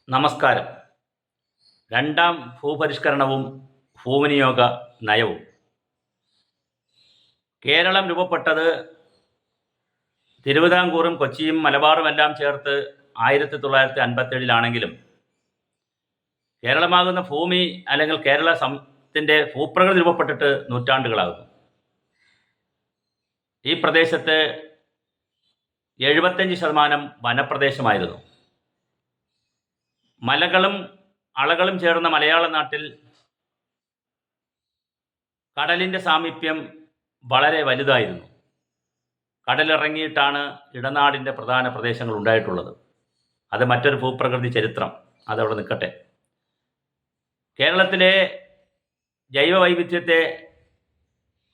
നമസ്കാരം. രണ്ടാം ഭൂപരിഷ്കരണവും ഭൂവിനിയോഗ നയവും. കേരളം രൂപപ്പെട്ടത് തിരുവിതാംകൂറും കൊച്ചിയും മലബാറുമെല്ലാം ചേർത്ത് 1957 കേരളമാകുന്ന ഭൂമി അല്ലെങ്കിൽ കേരളത്തിൻ്റെ ഭൂപ്രകൃതി രൂപപ്പെട്ടിട്ട് നൂറ്റാണ്ടുകളാകുന്നു. ഈ പ്രദേശത്ത് 75% വനപ്രദേശമായിരുന്നു. മലകളും അളകളും ചേർന്ന മലയാള നാട്ടിൽ കടലിൻ്റെ സാമീപ്യം വളരെ വലുതായിരുന്നു. കടലിറങ്ങിയിട്ടാണ് ഇടനാടിൻ്റെ പ്രധാന പ്രദേശങ്ങൾ ഉണ്ടായിട്ടുള്ളത്. അത് മറ്റൊരു ഭൂപ്രകൃതി ചരിത്രം, അതവിടെ നിൽക്കട്ടെ. കേരളത്തിലെ ജൈവവൈവിധ്യത്തെ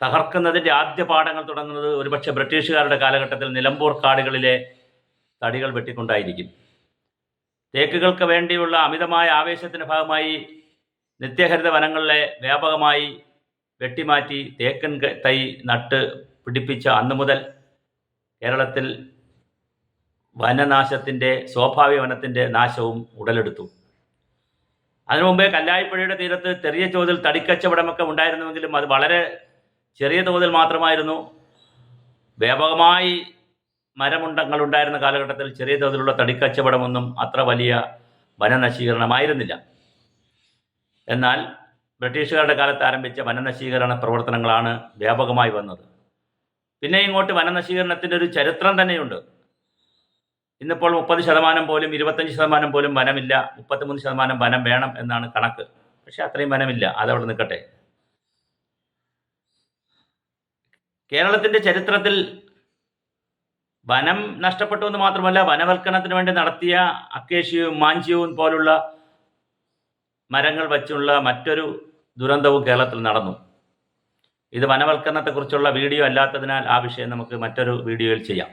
തകർക്കുന്നതിൻ്റെ ആദ്യ പാഠങ്ങൾ തുടങ്ങുന്നത് ഒരുപക്ഷെ ബ്രിട്ടീഷുകാരുടെ കാലഘട്ടത്തിൽ നിലമ്പൂർ കാടുകളിലെ തടികൾ വെട്ടിക്കൊണ്ടായിരിക്കും. തേക്കുകൾക്ക് വേണ്ടിയുള്ള അമിതമായ ആവേശത്തിൻ്റെ ഭാഗമായി നിത്യഹരിത വനങ്ങളിലെ വ്യാപകമായി വെട്ടിമാറ്റി തേക്കൻ തൈ നട്ട് പിടിപ്പിച്ച അന്നു മുതൽ കേരളത്തിൽ വനനാശത്തിൻ്റെ സ്വാഭാവിക വനത്തിൻ്റെ നാശവും ഉടലെടുത്തു. അതിനു മുമ്പേ കല്ലായിപ്പുഴയുടെ തീരത്ത് ചെറിയ തോതിൽ തടിക്കച്ചവടമൊക്കെ ഉണ്ടായിരുന്നുവെങ്കിലും അത് വളരെ ചെറിയ തോതിൽ മാത്രമായിരുന്നു. വ്യാപകമായി മരമുണ്ടങ്ങൾ ഉണ്ടായിരുന്ന കാലഘട്ടത്തിൽ ചെറിയ തോതിലുള്ള തടിക്കച്ചവടമൊന്നും അത്ര വലിയ വനനശീകരണമായിരുന്നില്ല. എന്നാൽ ബ്രിട്ടീഷുകാരുടെ കാലത്ത് ആരംഭിച്ച വനനശീകരണ പ്രവർത്തനങ്ങളാണ് വ്യാപകമായി വന്നത്. പിന്നെ ഇങ്ങോട്ട് വനനശീകരണത്തിൻ്റെ ഒരു ചരിത്രം തന്നെയുണ്ട്. ഇന്നിപ്പോൾ 30% പോലും 25% പോലും വനമില്ല. 33% വനം വേണം എന്നാണ് കണക്ക്. പക്ഷെ അത്രയും വനമില്ല, അതവിടെ നിൽക്കട്ടെ. കേരളത്തിൻ്റെ ചരിത്രത്തിൽ വനം നഷ്ടപ്പെട്ടു എന്ന് മാത്രമല്ല, വനവൽക്കരണത്തിന് വേണ്ടി നടത്തിയ അക്കേഷ്യവും മാഞ്ചിയവും പോലുള്ള മരങ്ങൾ വച്ചുള്ള മറ്റൊരു ദുരന്തവും കേരളത്തിൽ നടന്നു. ഇത് വനവൽക്കരണത്തെക്കുറിച്ചുള്ള വീഡിയോ അല്ലാത്തതിനാൽ ആ വിഷയം നമുക്ക് മറ്റൊരു വീഡിയോയിൽ ചെയ്യാം.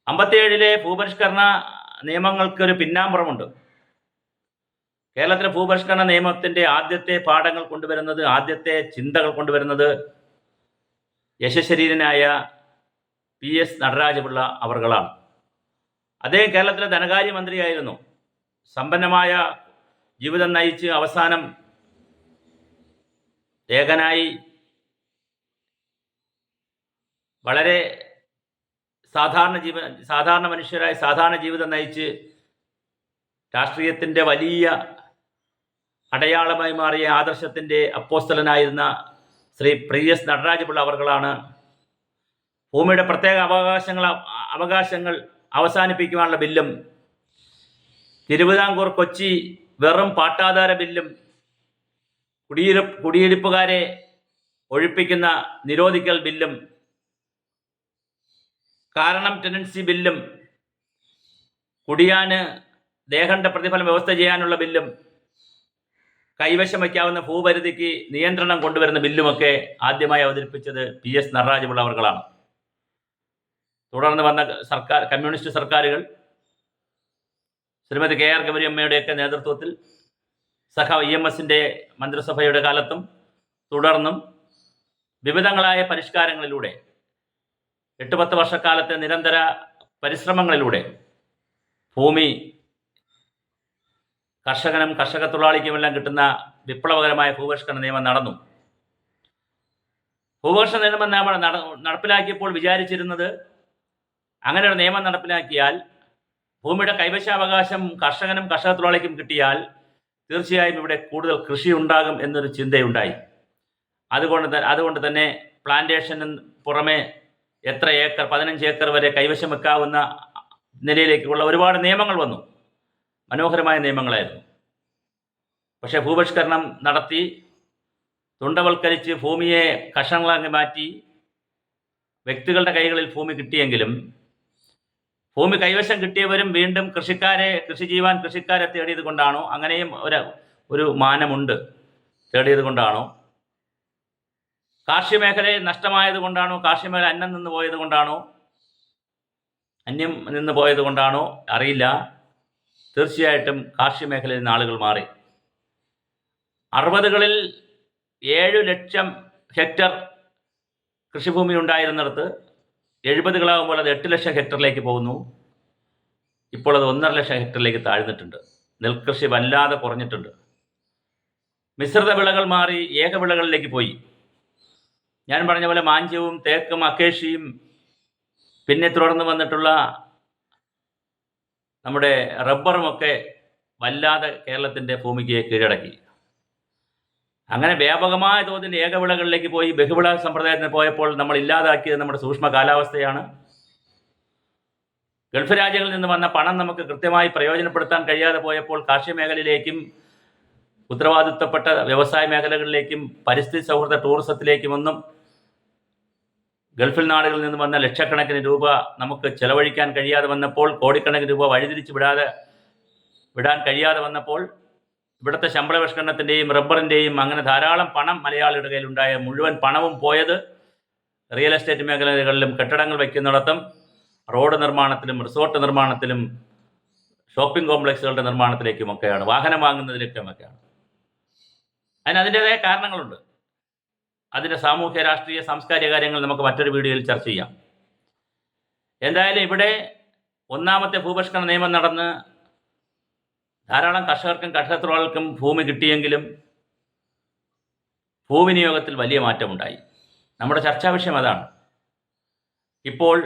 57 ഭൂപരിഷ്കരണ നിയമങ്ങൾക്കൊരു പിന്നാമ്പുറമുണ്ട്. കേരളത്തിലെ ഭൂപരിഷ്കരണ നിയമത്തിൻ്റെ ആദ്യത്തെ പാഠങ്ങൾ കൊണ്ടുവരുന്നത്, ആദ്യത്തെ ചിന്തകൾ കൊണ്ടുവരുന്നത് യശശരീരനായ PS നടരാജപിള്ള അവർകളാണ്. അദ്ദേഹം കേരളത്തിലെ ധനകാര്യമന്ത്രിയായിരുന്നു. സമ്പന്നമായ ജീവിതം നയിച്ച് അവസാനം ഏകനായി വളരെ സാധാരണ മനുഷ്യരായി സാധാരണ ജീവിതം നയിച്ച് രാഷ്ട്രീയത്തിൻ്റെ വലിയ അടയാളമായി മാറിയ ആദർശത്തിൻ്റെ അപ്പോസ്തലനായിരുന്ന ശ്രീ PS നടരാജപിള്ള അവർകളാണ് ഭൂമിയുടെ പ്രത്യേക അവകാശങ്ങൾ അവസാനിപ്പിക്കുവാനുള്ള ബില്ലും തിരുവിതാംകൂർ കൊച്ചി വെറും പാട്ടാധാര ബില്ലും കുടിയിരിപ്പുകാരെ ഒഴിപ്പിക്കുന്ന നിരോധിക്കൽ ബില്ലും കാരണം ടെനൻസി ബില്ലും കുടിയാന് ദേഹണ്ഡ പ്രതിഫലം വ്യവസ്ഥ ചെയ്യാനുള്ള ബില്ലും കൈവശം വയ്ക്കാവുന്ന ഭൂപരിധിക്ക് നിയന്ത്രണം കൊണ്ടുവരുന്ന ബില്ലുമൊക്കെ ആദ്യമായി അവതരിപ്പിച്ചത് PS നടരാജപിള്ള അവർകളാണ്. തുടർന്ന് വന്ന കമ്മ്യൂണിസ്റ്റ് സർക്കാരുകൾ ശ്രീമതി KR ഗൗരിയമ്മയുടെയൊക്കെ നേതൃത്വത്തിൽ സഖാവ് EMSൻ്റെ മന്ത്രിസഭയുടെ കാലത്തും തുടർന്നും വിവിധങ്ങളായ പരിഷ്കാരങ്ങളിലൂടെ 8-10 വർഷക്കാലത്തെ നിരന്തര പരിശ്രമങ്ങളിലൂടെ ഭൂമി കർഷകനും കർഷക തൊഴിലാളിക്കുമെല്ലാം കിട്ടുന്ന വിപ്ലവകരമായ ഭൂപരിഷ്കരണ നിയമം നടന്നു. ഭൂപരിഷ്കരണ നിയമം നടപ്പിലാക്കിയപ്പോൾ വിചാരിച്ചിരുന്നത്, അങ്ങനെ ഒരു നിയമം നടപ്പിലാക്കിയാൽ ഭൂമിയുടെ കൈവശാവകാശം കർഷകനും കർഷക തൊഴിലാളിക്കും കിട്ടിയാൽ തീർച്ചയായും ഇവിടെ കൂടുതൽ കൃഷി ഉണ്ടാകും എന്നൊരു ചിന്തയുണ്ടായി. അതുകൊണ്ട് തന്നെ പ്ലാന്റേഷന് പുറമെ എത്ര ഏക്കർ, 15 ഏക്കർ വരെ കൈവശം വെക്കാവുന്ന നിലയിലേക്കുള്ള ഒരുപാട് നിയമങ്ങൾ വന്നു. മനോഹരമായ നിയമങ്ങളായിരുന്നു. പക്ഷേ ഭൂപരിഷ്കരണം നടത്തി തുണ്ടവൽക്കരിച്ച് ഭൂമിയെ കഷണങ്ങളാക്കി മാറ്റി വ്യക്തികളുടെ കൈകളിൽ ഭൂമി കിട്ടിയെങ്കിലും ഭൂമി കൈവശം കിട്ടിയവരും വീണ്ടും കൃഷി ചെയ്യുവാൻ കൃഷിക്കാരെ തേടിയത് കൊണ്ടാണോ, അങ്ങനെയും ഒരു മാനമുണ്ട്, തേടിയത് കൊണ്ടാണോ, കാർഷിക മേഖലയിൽ നഷ്ടമായത് കൊണ്ടാണോ, കാർഷിക മേഖല അന്യം നിന്ന് പോയത് കൊണ്ടാണോ അറിയില്ല. തീർച്ചയായിട്ടും കാർഷിക മേഖലയിൽ നിന്ന് ആളുകൾ മാറി. 60കളിൽ 7 ലക്ഷം ഹെക്ടർ കൃഷിഭൂമി ഉണ്ടായിരുന്നിടത്ത് 70കളാകുമ്പോൾ അത് 8 ലക്ഷം ഹെക്ടറിലേക്ക് പോകുന്നു. ഇപ്പോൾ അത് 1.5 ലക്ഷം ഹെക്ടറിലേക്ക് താഴ്ന്നിട്ടുണ്ട്. നെൽകൃഷി വല്ലാതെ കുറഞ്ഞിട്ടുണ്ട്. മിശ്രിത വിളകൾ മാറി ഏകവിളകളിലേക്ക് പോയി. ഞാൻ പറഞ്ഞ പോലെ മാഞ്ചിയവും തേക്കും അക്കേഷ്യയും പിന്നെ തുടർന്ന് വന്നിട്ടുള്ള നമ്മുടെ റബ്ബറുമൊക്കെ വല്ലാതെ കേരളത്തിൻ്റെ ഭൂമിക്ക് കീഴടക്കി. അങ്ങനെ വ്യാപകമായ തോതിൽ ഏകവിളകളിലേക്ക് പോയി ബഹുവിള സമ്പ്രദായത്തിന് പോയപ്പോൾ നമ്മൾ ഇല്ലാതാക്കിയത് നമ്മുടെ സൂക്ഷ്മ കാലാവസ്ഥയാണ്. ഗൾഫ് രാജ്യങ്ങളിൽ നിന്ന് വന്ന പണം നമുക്ക് കൃത്യമായി പ്രയോജനപ്പെടുത്താൻ കഴിയാതെ പോയപ്പോൾ കാർഷിക മേഖലയിലേക്കും ഉത്തരവാദിത്തപ്പെട്ട വ്യവസായ മേഖലകളിലേക്കും പരിസ്ഥിതി സൗഹൃദ ടൂറിസത്തിലേക്കുമൊന്നും ഗൾഫിൽ നാടുകളിൽ നിന്ന് വന്ന ലക്ഷക്കണക്കിന് രൂപ നമുക്ക് ചെലവഴിക്കാൻ കഴിയാതെ വന്നപ്പോൾ, കോടിക്കണക്കിന് രൂപ വഴിതിരിച്ച് വിടാൻ കഴിയാതെ വന്നപ്പോൾ ഇവിടുത്തെ ശമ്പള പരിഷ്കരണത്തിൻ്റെയും റബ്ബറിൻ്റെയും അങ്ങനെ ധാരാളം പണം മലയാളിയുടെ കയ്യിലുണ്ടായ മുഴുവൻ പണവും പോയത് റിയൽ എസ്റ്റേറ്റ് മേഖലകളിലും കെട്ടിടങ്ങൾ വയ്ക്കുന്നിടത്തും റോഡ് നിർമ്മാണത്തിലും റിസോർട്ട് നിർമ്മാണത്തിലും ഷോപ്പിംഗ് കോംപ്ലക്സുകളുടെ നിർമ്മാണത്തിലേക്കുമൊക്കെയാണ്, വാഹനം വാങ്ങുന്നതിലേക്കുമൊക്കെയാണ്. അതിൻ്റേതായ കാരണങ്ങളുണ്ട്. അതിൻ്റെ സാമൂഹ്യ രാഷ്ട്രീയ സാംസ്കാരിക കാര്യങ്ങൾ നമുക്ക് മറ്റൊരു വീഡിയോയിൽ ചർച്ച ചെയ്യാം. എന്തായാലും ഇവിടെ ഒന്നാമത്തെ ഭൂപരിഷ്കരണ നിയമം നടന്ന് ധാരാളം കർഷകർക്കും കർഷകത്തൊഴിലാളികൾക്കും ഭൂമി കിട്ടിയെങ്കിലും ഭൂവിനിയോഗത്തിൽ വലിയ മാറ്റമുണ്ടായി. നമ്മുടെ ചർച്ചാ വിഷയം അതാണ്. ഇപ്പോൾ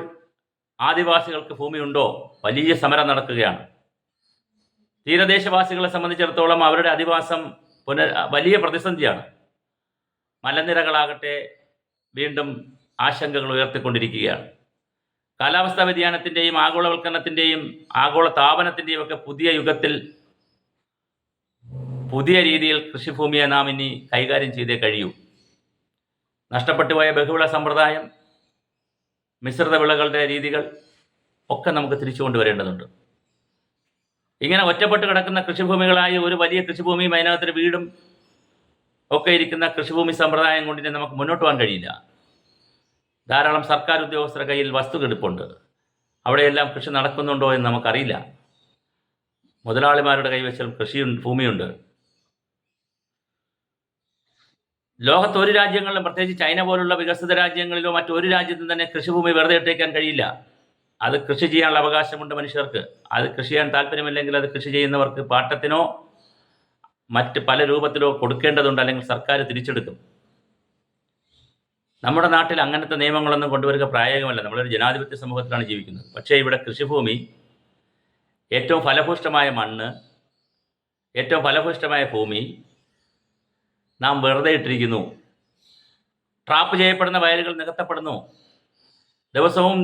ആദിവാസികൾക്ക് ഭൂമിയുണ്ടോ? വലിയ സമരം നടക്കുകയാണ്. തീരദേശവാസികളെ സംബന്ധിച്ചിടത്തോളം അവരുടെ അധിവാസം വലിയ പ്രതിസന്ധിയാണ്. മലനിരകളാകട്ടെ വീണ്ടും ആശങ്കകൾ ഉയർത്തിക്കൊണ്ടിരിക്കുകയാണ്. കാലാവസ്ഥാ വ്യതിയാനത്തിൻ്റെയും ആഗോളവൽക്കരണത്തിൻ്റെയും ആഗോള താപനത്തിൻ്റെയും ഒക്കെ പുതിയ യുഗത്തിൽ പുതിയ രീതിയിൽ കൃഷിഭൂമിയെ നാം ഇനി കൈകാര്യം ചെയ്തേ കഴിയൂ. നഷ്ടപ്പെട്ടു പോയ ബഹുവിള സമ്പ്രദായം, മിശ്രിത വിളകളുടെ രീതികൾ ഒക്കെ നമുക്ക് തിരിച്ചു കൊണ്ടുവരേണ്ടതുണ്ട്. ഇങ്ങനെ ഒറ്റപ്പെട്ട് കിടക്കുന്ന കൃഷിഭൂമികളായി ഒരു വലിയ കൃഷിഭൂമിയും അതിനകത്തൊരു വീടും ഒക്കെ ഇരിക്കുന്ന കൃഷിഭൂമി സമ്പ്രദായം കൊണ്ടിനെ നമുക്ക് മുന്നോട്ട് പോകാൻ കഴിയില്ല. ധാരാളം സർക്കാർ ഉദ്യോഗസ്ഥരുടെ കയ്യിൽ വസ്തുക്കെടുപ്പുണ്ട്. അവിടെയെല്ലാം കൃഷി നടക്കുന്നുണ്ടോ എന്ന് നമുക്കറിയില്ല. മുതലാളിമാരുടെ കൈവശം ഭൂമിയുണ്ട്. ലോകത്ത് ഒരു രാജ്യങ്ങളിലും, പ്രത്യേകിച്ച് ചൈന പോലുള്ള വികസിത രാജ്യങ്ങളിലോ മറ്റൊരു രാജ്യത്തും തന്നെ കൃഷിഭൂമി വെറുതെ ഇട്ടേക്കാൻ കഴിയില്ല. അത് കൃഷി ചെയ്യാനുള്ള അവകാശമുണ്ട് മനുഷ്യർക്ക്. അത് കൃഷി ചെയ്യാൻ താല്പര്യമില്ലെങ്കിൽ അത് കൃഷി ചെയ്യുന്നവർക്ക് പാട്ടത്തിനോ മറ്റ് പല രൂപത്തിലോ കൊടുക്കേണ്ടതുണ്ട്, അല്ലെങ്കിൽ സർക്കാർ തിരിച്ചെടുക്കും. നമ്മുടെ നാട്ടിൽ അങ്ങനത്തെ നിയമങ്ങളൊന്നും കൊണ്ടുവരിക പ്രായോഗികമല്ല. നമ്മളൊരു ജനാധിപത്യ സമൂഹത്തിലാണ് ജീവിക്കുന്നത്. പക്ഷേ ഇവിടെ കൃഷിഭൂമി, ഏറ്റവും ഫലഭൂഷ്ടമായ മണ്ണ്, ഏറ്റവും ഫലഭൂഷ്ടമായ ഭൂമി നാം വെറുതെ ഇട്ടിരിക്കുന്നു. ട്രാപ്പ് ചെയ്യപ്പെടുന്ന വയലുകൾ നികത്തപ്പെടുന്നു. ദിവസവും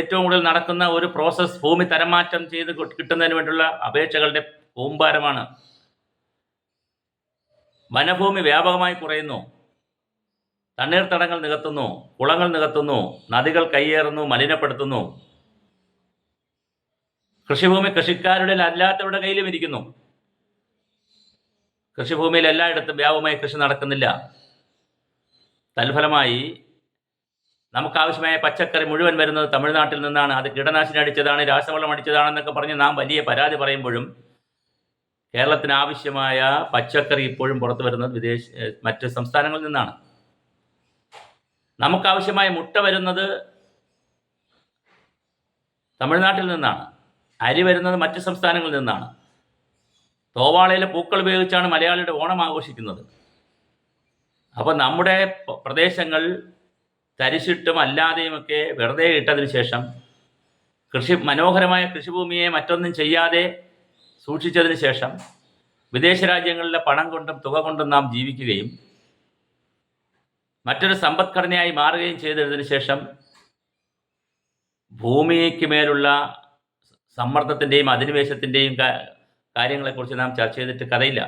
ഏറ്റവും കൂടുതൽ നടക്കുന്ന ഒരു പ്രോസസ്സ് ഭൂമി തരംമാറ്റം ചെയ്ത് കിട്ടുന്നതിന് വേണ്ടിയുള്ള അപേക്ഷകളുടെ കൂമ്പാരമാണ്. വനഭൂമി വ്യാപകമായി കുറയുന്നു. തണ്ണീർത്തടങ്ങൾ നികത്തുന്നു, കുളങ്ങൾ നികത്തുന്നു, നദികൾ കയ്യേറുന്നു, മലിനപ്പെടുത്തുന്നു. കൃഷിഭൂമി കൃഷിക്കാരുടെ അല്ലാത്തവരുടെ കയ്യിലും ഇരിക്കുന്നു. കൃഷിഭൂമിയിൽ എല്ലായിടത്തും വ്യാപകമായി കൃഷി നടക്കുന്നില്ല. തൽഫലമായി നമുക്കാവശ്യമായ പച്ചക്കറി മുഴുവൻ വരുന്നത് തമിഴ്നാട്ടിൽ നിന്നാണ്. അത് കീടനാശിനി അടിച്ചതാണ്, രാസവളം അടിച്ചതാണെന്നൊക്കെ പറഞ്ഞ് നാം വലിയ പരാതി പറയുമ്പോഴും കേരളത്തിന് ആവശ്യമായ പച്ചക്കറി ഇപ്പോഴും പുറത്തു വരുന്നത് മറ്റ് സംസ്ഥാനങ്ങളിൽ നിന്നാണ്. നമുക്കാവശ്യമായ മുട്ട വരുന്നത് തമിഴ്നാട്ടിൽ നിന്നാണ്. അരി വരുന്നത് മറ്റ് സംസ്ഥാനങ്ങളിൽ നിന്നാണ്. തോവാളയിലെ പൂക്കൾ ഉപയോഗിച്ചാണ് മലയാളിയുടെ ഓണം ആഘോഷിക്കുന്നത്. അപ്പോൾ നമ്മുടെ പ്രദേശങ്ങൾ തരിശിട്ടും അല്ലാതെയുമൊക്കെ വെറുതെ ഇട്ടതിന് ശേഷം മനോഹരമായ കൃഷിഭൂമിയെ മറ്റൊന്നും ചെയ്യാതെ സൂക്ഷിച്ചതിന് ശേഷം വിദേശ രാജ്യങ്ങളിലെ പണം കൊണ്ടും തുക കൊണ്ടും നാം ജീവിക്കുകയും മറ്റൊരു സമ്പദ്ഘടനയായി മാറുകയും ചെയ്തതിന് ശേഷം ഭൂമിക്ക് മേലുള്ള സമ്മർദ്ദത്തിൻ്റെയും അധിനിവേശത്തിൻ്റെയും കാര്യങ്ങളെക്കുറിച്ച് നാം ചർച്ച ചെയ്തിട്ട് കഥയില്ല.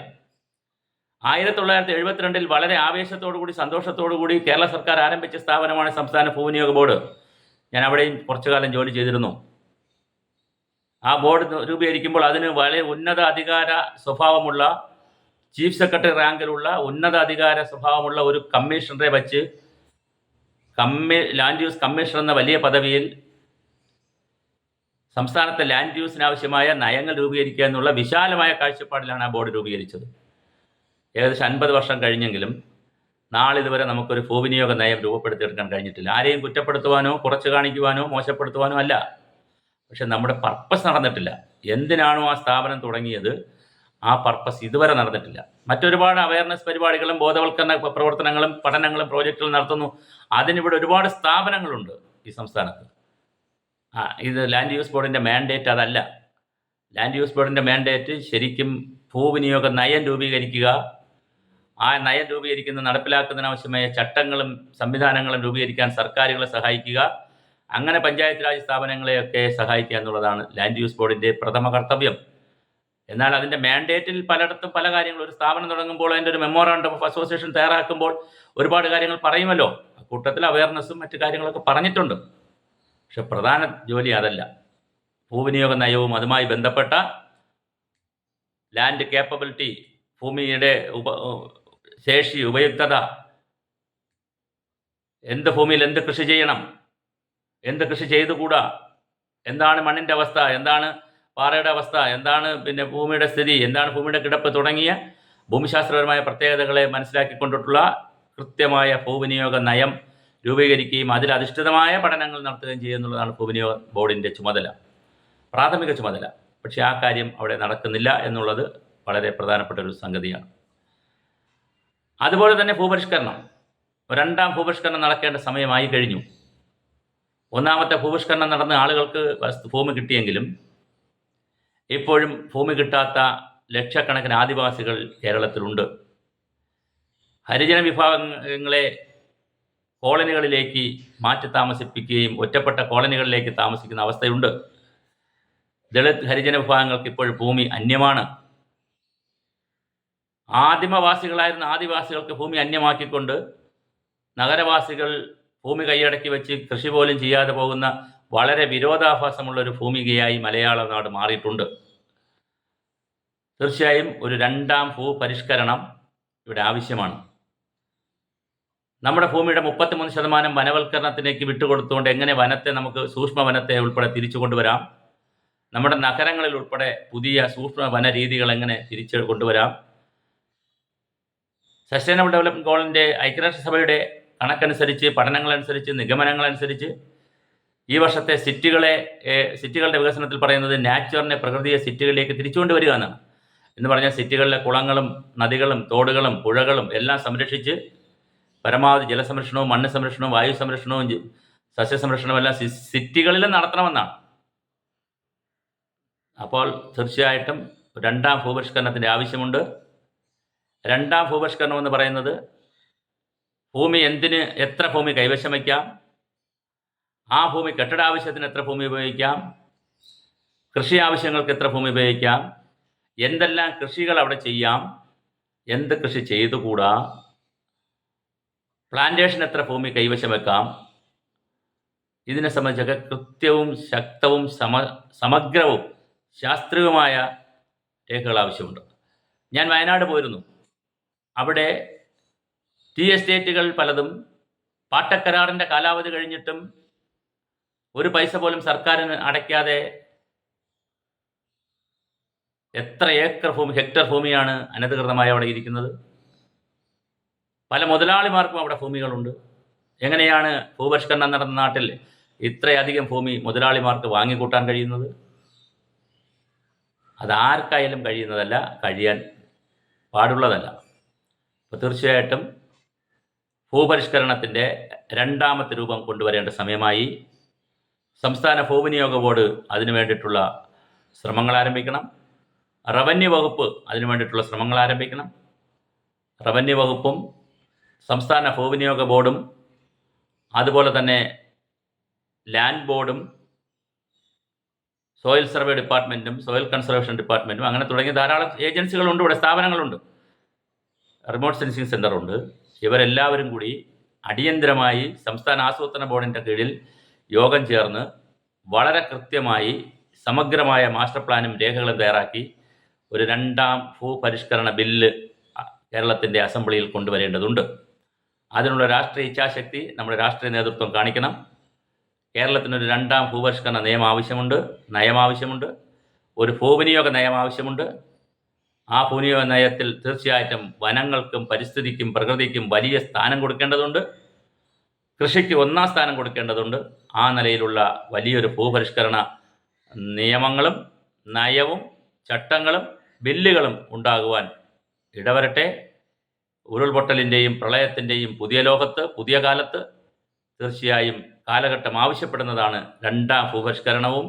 1972 വളരെ ആവേശത്തോടുകൂടി സന്തോഷത്തോടുകൂടി കേരള സർക്കാർ ആരംഭിച്ച സ്ഥാപനമാണ് സംസ്ഥാന ഭൂവിനിയോഗ ബോർഡ്. ഞാൻ അവിടെയും കുറച്ചു കാലം ജോലി ചെയ്തിരുന്നു. ആ ബോർഡ് രൂപീകരിക്കുമ്പോൾ അതിന് വളരെ ഉന്നത അധികാര സ്വഭാവമുള്ള ചീഫ് സെക്രട്ടറി റാങ്കിലുള്ള ഉന്നത അധികാര സ്വഭാവമുള്ള ഒരു കമ്മീഷണറെ വച്ച് ലാൻഡ് യൂസ് കമ്മീഷണർ എന്ന വലിയ പദവിയിൽ സംസ്ഥാനത്തെ ലാൻഡ് യൂസിനാവശ്യമായ നയങ്ങൾ രൂപീകരിക്കുക എന്നുള്ള വിശാലമായ കാഴ്ചപ്പാടിലാണ് ആ ബോർഡ് രൂപീകരിച്ചത്. ഏകദേശം 50 വർഷം കഴിഞ്ഞെങ്കിലും നാളിതുവരെ നമുക്കൊരു ഭൂവിനിയോഗ നയം രൂപപ്പെടുത്തിയെടുക്കാൻ കഴിഞ്ഞിട്ടില്ല. ആരെയും കുറ്റപ്പെടുത്തുവാനോ കുറച്ച് കാണിക്കുവാനോ മോശപ്പെടുത്തുവാനോ അല്ല, പക്ഷെ നമ്മുടെ പർപ്പസ് നടന്നിട്ടില്ല. എന്തിനാണോ ആ സ്ഥാപനം തുടങ്ങിയത് ആ പർപ്പസ് ഇതുവരെ നടന്നിട്ടില്ല. മറ്റൊരുപാട് അവയർനെസ് പരിപാടികളും ബോധവൽക്കരണ പ്രവർത്തനങ്ങളും പഠനങ്ങളും പ്രോജക്റ്റുകളും നടത്തുന്നു. അതിനിവിടെ ഒരുപാട് സ്ഥാപനങ്ങളുണ്ട് ഈ സംസ്ഥാനത്ത്. ഇത് ലാൻഡ് യൂസ് ബോർഡിൻ്റെ മാൻഡേറ്റ് അതല്ല. ലാൻഡ് യൂസ് ബോർഡിൻ്റെ മാൻഡേറ്റ് ശരിക്കും ഭൂവിനിയോഗ നയം രൂപീകരിക്കുക, ആ നയം രൂപീകരിക്കുന്ന നടപ്പിലാക്കുന്നതിനാവശ്യമായ ചട്ടങ്ങളും സംവിധാനങ്ങളും രൂപീകരിക്കാൻ സർക്കാരുകളെ സഹായിക്കുക, അങ്ങനെ പഞ്ചായത്ത് രാജ് സ്ഥാപനങ്ങളെയൊക്കെ സഹായിക്കുക എന്നുള്ളതാണ് ലാൻഡ് യൂസ് ബോർഡിൻ്റെ പ്രഥമ കർത്തവ്യം. എന്നാൽ അതിൻ്റെ മാൻഡേറ്റിൽ പലയിടത്തും പല കാര്യങ്ങളും, ഒരു സ്ഥാപനം തുടങ്ങുമ്പോൾ അതിൻ്റെ ഒരു മെമ്മോറാണ്ടം ഓഫ് അസോസിയേഷൻ തയ്യാറാക്കുമ്പോൾ ഒരുപാട് കാര്യങ്ങൾ പറയുമല്ലോ. കൂട്ടത്തിൽ അവയർനെസ്സും മറ്റു കാര്യങ്ങളൊക്കെ പറഞ്ഞിട്ടുണ്ട്. പക്ഷെ പ്രധാന ജോലി അതല്ല. ഭൂവിനിയോഗ നയവും അതുമായി ബന്ധപ്പെട്ട ലാൻഡ് കേപ്പബിലിറ്റി, ഭൂമിയുടെ ശേഷി, ഉപയുക്തത, എന്ത് ഭൂമിയിൽ എന്ത് കൃഷി ചെയ്യണം, എന്ത് കൃഷി ചെയ്തുകൂടാ, എന്താണ് മണ്ണിൻ്റെ അവസ്ഥ, എന്താണ് പാറയുടെ അവസ്ഥ, എന്താണ് പിന്നെ ഭൂമിയുടെ സ്ഥിതി, എന്താണ് ഭൂമിയുടെ കിടപ്പ് തുടങ്ങിയ ഭൂമിശാസ്ത്രപരമായ പ്രത്യേകതകളെ മനസ്സിലാക്കിക്കൊണ്ടിട്ടുള്ള കൃത്യമായ ഭൂവിനിയോഗ നയം രൂപീകരിക്കുകയും അതിലധിഷ്ഠിതമായ പഠനങ്ങൾ നടത്തുകയും ചെയ്യുന്നുള്ളതാണ് ഭൂവിനിയോഗ ബോർഡിൻ്റെ ചുമതല, പ്രാഥമിക ചുമതല. പക്ഷേ ആ കാര്യം അവിടെ നടക്കുന്നില്ല എന്നുള്ളത് വളരെ പ്രധാനപ്പെട്ട ഒരു സംഗതിയാണ്. അതുപോലെ തന്നെ ഭൂപരിഷ്കരണം, രണ്ടാം ഭൂപരിഷ്കരണം നടക്കേണ്ട സമയമായി കഴിഞ്ഞു. ഒന്നാമത്തെ ഭൂപരിഷ്കരണം നടന്ന് ആളുകൾക്ക് ഭൂമി കിട്ടിയെങ്കിലും ഇപ്പോഴും ഭൂമി കിട്ടാത്ത ലക്ഷക്കണക്കിന് ആദിവാസികൾ കേരളത്തിലുണ്ട്. ഹരിജന വിഭാഗങ്ങളെ കോളനികളിലേക്ക് മാറ്റി താമസിപ്പിക്കുകയും ഒറ്റപ്പെട്ട കോളനികളിലേക്ക് താമസിക്കുന്ന അവസ്ഥയുണ്ട്. ദളിത് ഹരിജന വിഭാഗങ്ങൾക്ക് ഇപ്പോൾ ഭൂമി അന്യമാണ്. ആദിമവാസികളായിരുന്ന ആദിവാസികൾക്ക് ഭൂമി അന്യമാക്കിക്കൊണ്ട് നഗരവാസികൾ ഭൂമി കൈയടക്കി വെച്ച് കൃഷി പോലും ചെയ്യാതെ പോകുന്ന വളരെ വിരോധാഭാസമുള്ളൊരു ഭൂമികയായി മലയാള നാട് മാറിയിട്ടുണ്ട്. തീർച്ചയായും ഒരു രണ്ടാം ഭൂപരിഷ്കരണം ഇവിടെ ആവശ്യമാണ്. നമ്മുടെ ഭൂമിയുടെ 33% വനവൽക്കരണത്തിലേക്ക് വിട്ടുകൊടുത്തുകൊണ്ട് എങ്ങനെ വനത്തെ നമുക്ക് സൂക്ഷ്മ വനത്തെ ഉൾപ്പെടെ തിരിച്ചു കൊണ്ടുവരാം, നമ്മുടെ നഗരങ്ങളിൽ ഉൾപ്പെടെ പുതിയ സൂക്ഷ്മ വന രീതികൾ എങ്ങനെ തിരിച്ചു കൊണ്ടുവരാം, സസ്റ്റൈനബിൾ ഡെവലപ്മെൻറ്റ് ഗോളിൻ്റെ ഐക്യരാഷ്ട്രസഭയുടെ കണക്കനുസരിച്ച്, പഠനങ്ങളനുസരിച്ച്, നിഗമനങ്ങളനുസരിച്ച് ഈ വർഷത്തെ സിറ്റികളുടെ വികസനത്തിൽ പറയുന്നത് നാച്ചുറിനെ, പ്രകൃതിയെ സിറ്റികളിലേക്ക് തിരിച്ചുകൊണ്ടുവരിക എന്നാണ്. എന്ന് പറഞ്ഞാൽ സിറ്റികളിലെ കുളങ്ങളും നദികളും തോടുകളും പുഴകളും എല്ലാം സംരക്ഷിച്ച് പരമാവധി ജലസംരക്ഷണവും മണ്ണ് സംരക്ഷണവും വായു സംരക്ഷണവും സസ്യസംരക്ഷണവും എല്ലാം സിറ്റികളിലും നടത്തണമെന്നാണ്. അപ്പോൾ തീർച്ചയായിട്ടും രണ്ടാം ഭൂപരിഷ്കരണത്തിൻ്റെ ആവശ്യമുണ്ട്. രണ്ടാം ഭൂപരിഷ്കരണം എന്ന് പറയുന്നത് ഭൂമി എത്ര ഭൂമി കൈവശം വയ്ക്കാം, ആ ഭൂമി കെട്ടിടാവശ്യത്തിന് എത്ര ഭൂമി ഉപയോഗിക്കാം, കൃഷി ആവശ്യങ്ങൾക്ക് എത്ര ഭൂമി ഉപയോഗിക്കാം, എന്തെല്ലാം കൃഷികൾ അവിടെ ചെയ്യാം, എന്ത് കൃഷി ചെയ്തുകൂടാ, പ്ലാന്റേഷൻ എത്ര ഭൂമി കൈവശം വെക്കാം, ഇതിനെ സംബന്ധിച്ചൊക്കെ കൃത്യവും ശക്തവും സമഗ്രവും ശാസ്ത്രീയവുമായ രേഖകൾ ആവശ്യമുണ്ട്. ഞാൻ വയനാട് പോയിരുന്നു. അവിടെ ടീ എസ്റ്റേറ്റുകൾ പലതും പാട്ടക്കരാറിൻ്റെ കാലാവധി കഴിഞ്ഞിട്ടും ഒരു പൈസ പോലും സർക്കാരിന് അടയ്ക്കാതെ എത്ര ഹെക്ടർ ഭൂമിയാണ് അനധികൃതമായി അവിടെ ഇരിക്കുന്നത്. പല മുതലാളിമാർക്കും അവിടെ ഭൂമികളുണ്ട്. എങ്ങനെയാണ് ഭൂപരിഷ്കരണം നടന്ന നാട്ടിൽ ഇത്രയധികം ഭൂമി മുതലാളിമാർക്ക് വാങ്ങിക്കൂട്ടാൻ കഴിയുന്നത്? അതാർക്കായാലും കഴിയുന്നതല്ല, കഴിയാൻ പാടുള്ളതല്ല. അപ്പോൾ തീർച്ചയായിട്ടും ഭൂപരിഷ്കരണത്തിൻ്റെ രണ്ടാമത്തെ രൂപം കൊണ്ടുവരേണ്ട സമയമായി. സംസ്ഥാന ഭൂവിനിയോഗ ബോർഡ് അതിനു വേണ്ടിയിട്ടുള്ള ശ്രമങ്ങൾ ആരംഭിക്കണം. റവന്യൂ വകുപ്പ് അതിനു വേണ്ടിയിട്ടുള്ള ശ്രമങ്ങൾ ആരംഭിക്കണം. റവന്യൂ വകുപ്പും സംസ്ഥാന ഭൂവിനിയോഗ ബോർഡും അതുപോലെ തന്നെ ലാൻഡ് ബോർഡും സോയിൽ സർവേ ഡിപ്പാർട്ട്മെൻറ്റും സോയിൽ കൺസർവേഷൻ ഡിപ്പാർട്ട്മെൻറ്റും അങ്ങനെ തുടങ്ങിയ ധാരാളം ഏജൻസികളുണ്ട്, ഇവിടെ സ്ഥാപനങ്ങളുണ്ട്, റിമോട്ട് സെൻസിങ് സെൻ്ററുണ്ട്. ഇവരെല്ലാവരും കൂടി അടിയന്തരമായി സംസ്ഥാന ആസൂത്രണ ബോർഡിൻ്റെ കീഴിൽ യോഗം ചേർന്ന് വളരെ കൃത്യമായി സമഗ്രമായ മാസ്റ്റർ പ്ലാനും രേഖകളും തയ്യാറാക്കി ഒരു രണ്ടാം ഭൂപരിഷ്കരണ ബില്ല് കേരളത്തിൻ്റെ അസംബ്ലിയിൽ കൊണ്ടുവരേണ്ടതുണ്ട്. അതിനുള്ള രാഷ്ട്രീയ ഇച്ഛാശക്തി നമ്മുടെ രാഷ്ട്രീയ നേതൃത്വം കാണിക്കണം. കേരളത്തിനൊരു രണ്ടാം ഭൂപരിഷ്കരണ നയം ആവശ്യമുണ്ട്. ഒരു ഭൂവിനിയോഗ നയം ആവശ്യമുണ്ട്. ആ ഭൂവിനിയോഗ നയത്തിൽ തീർച്ചയായിട്ടും വനങ്ങൾക്കും പരിസ്ഥിതിക്കും പ്രകൃതിക്കും വലിയ സ്ഥാനം കൊടുക്കേണ്ടതുണ്ട്. കൃഷിക്ക് ഒന്നാം സ്ഥാനം കൊടുക്കേണ്ടതുണ്ട്. ആ നിലയിലുള്ള വലിയൊരു ഭൂപരിഷ്കരണ നിയമങ്ങളും നയവും ചട്ടങ്ങളും ബില്ലുകളും ഉണ്ടാകുവാൻ ഇടവരട്ടെ. ഉരുൾപൊട്ടലിൻ്റെയും പ്രളയത്തിൻ്റെയും പുതിയ ലോകത്ത്, പുതിയ കാലത്ത് തീർച്ചയായും കാലഘട്ടം ആവശ്യപ്പെടുന്നതാണ് രണ്ടാം ഭൂപരിഷ്കരണവും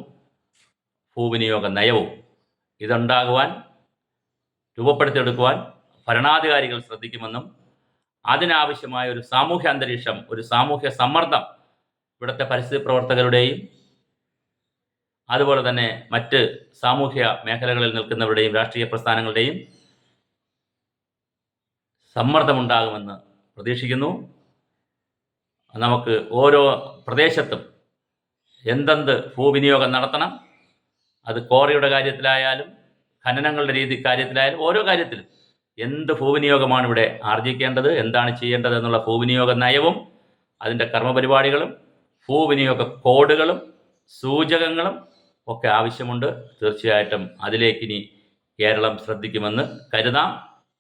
ഭൂവിനിയോഗ നയവും. ഇതുണ്ടാകുവാൻ, രൂപപ്പെടുത്തിയെടുക്കുവാൻ ഭരണാധികാരികൾ ശ്രദ്ധിക്കുമെന്നും അതിനാവശ്യമായ ഒരു സാമൂഹ്യ അന്തരീക്ഷം, ഒരു സാമൂഹ്യ സമ്മർദ്ദം ഇവിടുത്തെ പരിസ്ഥിതി പ്രവർത്തകരുടെയും അതുപോലെ തന്നെ മറ്റ് സാമൂഹ്യ മേഖലകളിൽ നിൽക്കുന്നവരുടെയും രാഷ്ട്രീയ പ്രസ്ഥാനങ്ങളുടെയും സമ്മർദ്ദമുണ്ടാകുമെന്ന് പ്രതീക്ഷിക്കുന്നു. നമുക്ക് ഓരോ പ്രദേശത്തും എന്തെന്ത് ഭൂവിനിയോഗം നടത്തണം, അത് ക്വാറിയുടെ കാര്യത്തിലായാലും ഖനനങ്ങളുടെ കാര്യത്തിലായാലും ഓരോ കാര്യത്തിലും എന്ത് ഭൂവിനിയോഗമാണ് ഇവിടെ ആർജിക്കേണ്ടത്, എന്താണ് ചെയ്യേണ്ടത് എന്നുള്ള ഭൂവിനിയോഗ നയവും അതിൻ്റെ കർമ്മപരിപാടികളും ഭൂവിനിയോഗ കോഡുകളും സൂചകങ്ങളും ഒക്കെ ആവശ്യമുണ്ട്. തീർച്ചയായിട്ടും അതിലേക്കിനി കേരളം ശ്രദ്ധിക്കുമെന്ന് കരുതാം.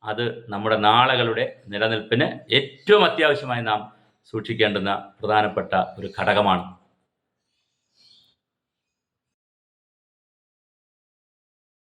അത് നമ്മുടെ നാളുകളുടെ നിലനിൽപ്പിന് ഏറ്റവും അത്യാവശ്യമായി നാം സൂക്ഷിക്കേണ്ടുന്ന പ്രധാനപ്പെട്ട ഒരു ഘടകമാണ്.